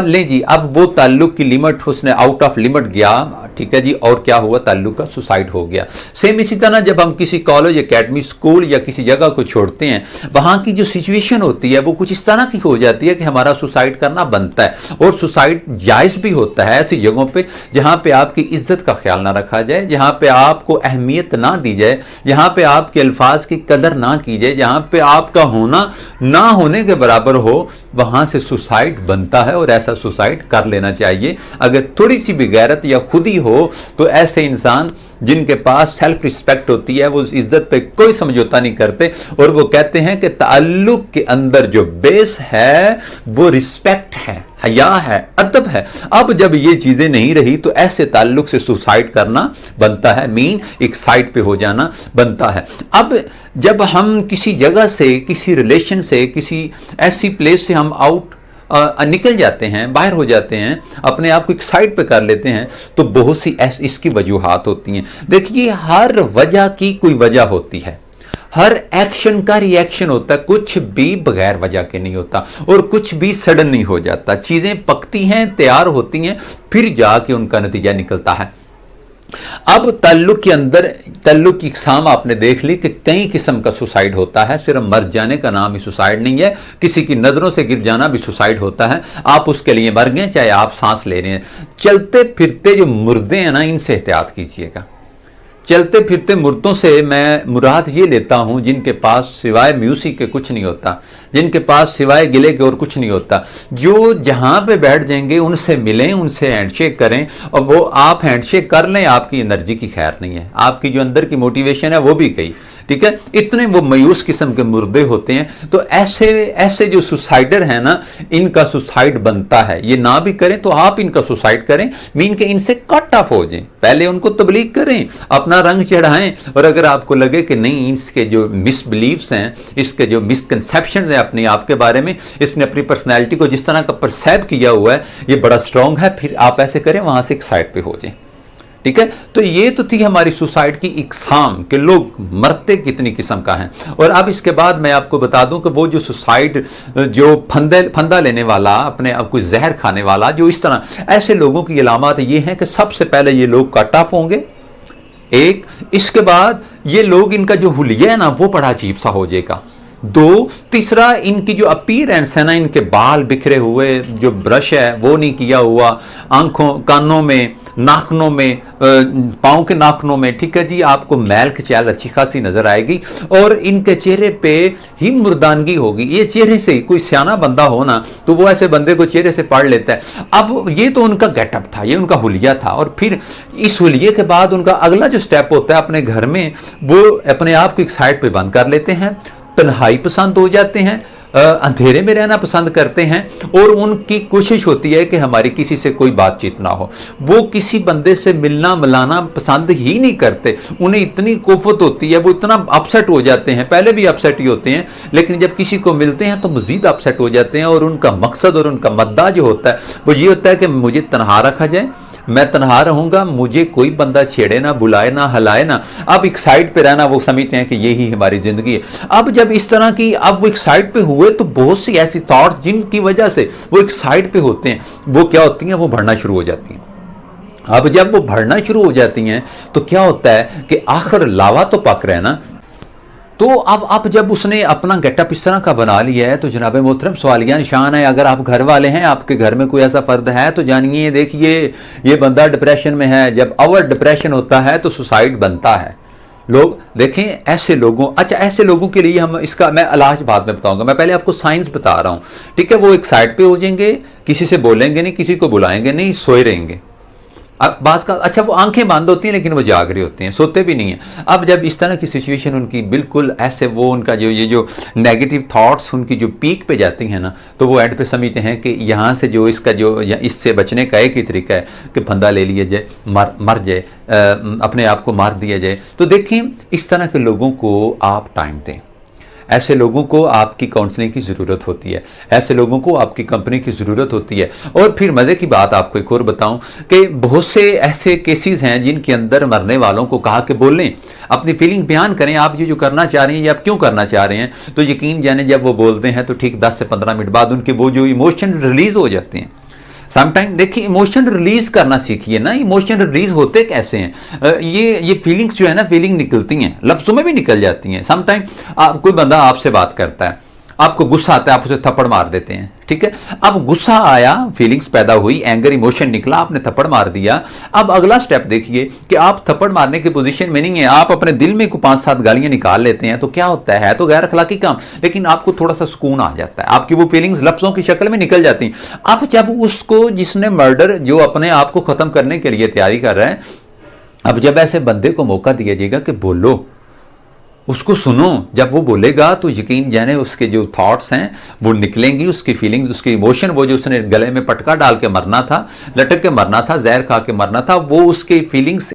ले जी, अब वो ताल्लुक की लिमिट उसने आउट ऑफ लिमिट गया, ठीक है जी, और क्या हुआ, ताल्लुक का सुसाइड हो गया। सेम इसी तरह जब हम किसी कॉलेज, एकेडमी, स्कूल या किसी जगह को छोड़ते हैं, वहां की जो सिचुएशन होती है वो कुछ इस तरह की हो जाती है कि हमारा सुसाइड करना बनता है, और सुसाइड जायज भी होता है ऐसी जगहों पे जहां पे आपकी इज्जत का ख्याल ना रखा जाए, जहां पे आपको अहमियत ना दी जाए, जहां पे आपके अल्फाज की कदर ना की जाए, जहां पे आपका होना ना होने के बराबर हो, वहां से सुसाइड बनता है। और ऐसा सुसाइड कर लेना चाहिए। अगर थोड़ी सी भी गैरत या खुदी हो तो ऐसे इंसान जिनके पास सेल्फ रिस्पेक्ट होती है वो इज्जत पे कोई समझौता नहीं करते, और वो कहते हैं कि ताल्लुक के अंदर जो बेस है वो रिस्पेक्ट है, हया है, अदब है। अब जब ये चीजें नहीं रही तो ऐसे ताल्लुक से सुसाइड करना बनता है, मीन एक साइड पे हो जाना बनता है। अब जब हम किसी जगह से, किसी रिलेशन से, किसी ऐसी प्लेस से हम आउट निकल जाते हैं, बाहर हो जाते हैं, अपने आप को एक साइड पे कर लेते हैं, तो बहुत सी इसकी वजूहात होती हैं। देखिए, हर वजह की कोई वजह होती है, हर एक्शन का रिएक्शन होता है, कुछ भी बगैर वजह के नहीं होता, और कुछ भी सडन नहीं हो जाता। चीजें पकती हैं, तैयार होती हैं, फिर जाके उनका नतीजा निकलता है। अब ताल्लुक के अंदर, ताल्लुक की इकसाम आपने देख ली कि कई किस्म का सुसाइड होता है। सिर्फ मर जाने का नाम ही सुसाइड नहीं है, किसी की नजरों से गिर जाना भी सुसाइड होता है। आप उसके लिए मर गए, चाहे आप सांस ले रहे हैं। चलते फिरते जो मुर्दे हैं ना, इनसे एहतियात कीजिएगा। चलते फिरते मुर्दों से मैं मुराद ये लेता हूं जिनके पास सिवाय म्यूजिक के कुछ नहीं होता, जिनके पास सिवाय गिले के और कुछ नहीं होता, जो जहां पे बैठ जाएंगे उनसे मिलें, उनसे हैंडशेक करें, और वो आप हैंडशेक कर लें, आपकी एनर्जी की खैर नहीं है, आपकी जो अंदर की मोटिवेशन है वो भी गई। ठीक है, इतने वो मायूस किस्म के मुर्दे होते हैं। तो ऐसे ऐसे जो सुसाइडर हैं ना, इनका सुसाइड बनता है। ये ना भी करें तो आप इनका सुसाइड करें, मीन के इनसे कट ऑफ हो जाएं। पहले उनको तबलीग करें, अपना रंग चढ़ाएं, और अगर आपको लगे कि नहीं, इसके जो मिसबिलीव्स हैं, इसके जो मिसकंसेप्शन है अपने आप के बारे में, इसने अपनी पर्सनैलिटी को जिस तरह का परसेप्ट किया हुआ है ये बड़ा स्ट्रांग है, फिर आप ऐसे करें, वहां से एक साइड पे हो जाएं। ठीक है, तो ये तो थी हमारी सुसाइड की इकसाम कि लोग मरते कितनी किस्म का हैं। और अब इसके बाद मैं आपको बता दूं कि वो जो सुसाइड, जो फंदा लेने वाला, अपने आप को जहर खाने वाला, जो इस तरह, ऐसे लोगों की अलामत ये हैं कि सबसे पहले ये लोग कट ऑफ होंगे, एक, इसके बाद ये लोग, इनका जो हुलिया है ना वो बड़ा अजीब सा हो जाएगा, दो, तीसरा इनकी जो अपीयरेंस है ना, इनके बाल बिखरे हुए, जो ब्रश है वो नहीं किया हुआ, आंखों, कानों में, नाखनों में, पाँव के नाखनों में, ठीक है जी, आपको मैल कचैल अच्छी खासी नजर आएगी, और इनके चेहरे पे ही मुर्दानगी होगी। ये चेहरे से कोई सियाना बंदा हो ना तो वो ऐसे बंदे को चेहरे से पढ़ लेता है। अब ये तो उनका गेटअप था, ये उनका हुलिया था, और फिर इस हुलिये के बाद उनका अगला जो स्टेप होता है, अपने घर में वो अपने आप को एक साइड पे बंद कर लेते हैं, तन्हाई पसंद हो जाते हैं, अंधेरे में रहना पसंद करते हैं, और उनकी कोशिश होती है कि हमारी किसी से कोई बातचीत ना हो। वो किसी बंदे से मिलना मिलाना पसंद ही नहीं करते। उन्हें इतनी कुव्वत होती है, वो इतना अपसेट हो जाते हैं, पहले भी अपसेट ही होते हैं, लेकिन जब किसी को मिलते हैं तो मजीद अपसेट हो जाते हैं। और उनका मकसद और उनका मद्दा जो होता है वो ये होता है कि मुझे तनहा रखा जाए, मैं तनहा रहूंगा, मुझे कोई बंदा छेड़े ना, बुलाए ना, हलाए ना। अब एक साइड पे रहना वो समझते हैं कि यही हमारी जिंदगी है। अब जब इस तरह की, अब वो एक साइड पे हुए तो बहुत सी ऐसी थॉट्स जिनकी वजह से वो एक साइड पे होते हैं, वो क्या होती हैं, वो बढ़ना शुरू हो जाती हैं। अब जब वो बढ़ना शुरू हो जाती हैं तो क्या होता है कि आखिर लावा तो पक रहा है ना। तो अब जब उसने अपना गेटअप इस तरह का बना लिया है तो जनाब मोहतरम सवालिया निशान है। अगर आप घर वाले हैं, आपके घर में कोई ऐसा फर्द है तो जानिए, देखिए ये बंदा डिप्रेशन में है। जब ओवर डिप्रेशन होता है तो सुसाइड बनता है। लोग देखें ऐसे लोगों, अच्छा ऐसे लोगों के लिए हम इसका मैं इलाज बाद में बताऊंगा, मैं पहले आपको साइंस बता रहा हूं। ठीक है, वो एक साइड पे हो जाएंगे, किसी से बोलेंगे नहीं, किसी को बुलाएंगे नहीं, सोए रहेंगे। बात का, अच्छा वो आंखें बंद होती हैं लेकिन वो जाग रही होती हैं, सोते भी नहीं हैं। अब जब इस तरह की सिचुएशन उनकी बिल्कुल ऐसे, वो उनका जो ये जो नेगेटिव थॉट्स उनकी जो पीक पे जाती हैं ना, तो वो एंड पे समझते हैं कि यहाँ से जो इसका जो, इससे बचने का एक ही तरीका है कि फंदा ले लिया जाए, मर जाए, अपने आप को मार दिया जाए। तो देखें, इस तरह के लोगों को आप टाइम दें, ऐसे लोगों को आपकी काउंसलिंग की ज़रूरत होती है, ऐसे लोगों को आपकी कंपनी की ज़रूरत होती है। और फिर मज़े की बात आपको एक और बताऊं कि बहुत से ऐसे केसेस हैं जिनके अंदर मरने वालों को कहा कि बोलें, अपनी फीलिंग बयान करें, आप ये जो करना चाह रहे हैं या आप क्यों करना चाह रहे हैं। तो यकीन जाने जब वो बोलते हैं तो ठीक 10 से 15 मिनट बाद उनके वो जो इमोशन रिलीज़ हो जाते हैं। समटाइम देखिए इमोशन रिलीज करना सीखिए ना। इमोशन रिलीज होते कैसे हैं? ये फीलिंग्स जो है ना, फीलिंग निकलती हैं, लफ्जों में भी निकल जाती हैं। समटाइम कोई बंदा आपसे बात करता है, आपको गुस्सा आता है, आप उसे थप्पड़ मार देते हैं, ठीक है। अब गुस्सा आया, फीलिंग्स पैदा हुई, एंगर इमोशन निकला, आपने थप्पड़ मार दिया। अब अगला स्टेप देखिए कि आप थप्पड़ मारने की पोजीशन में नहीं है, आप अपने दिल में को 5-7 गालियां निकाल लेते हैं, तो क्या होता है तो गैर अखलाकी काम, लेकिन आपको थोड़ा सा सुकून आ जाता है, आपकी वो फीलिंग्स लफ्जों की शक्ल में निकल जाती हैं। अब जब उसको, जिसने मर्डर, जो अपने आप को खत्म करने के लिए तैयारी कर रहा है, अब जब ऐसे बंदे को मौका दिया जाएगा कि बोलो, उसको सुनो, जब वो बोलेगा तो यकीन जाने उसके जो थॉट्स हैं वो निकलेंगी, उसकी फीलिंग्स, उसके इमोशन, वो जो उसने गले में पटका डाल के मरना था, लटक के मरना था, जहर खा के मरना था, वो उसकी फीलिंग्स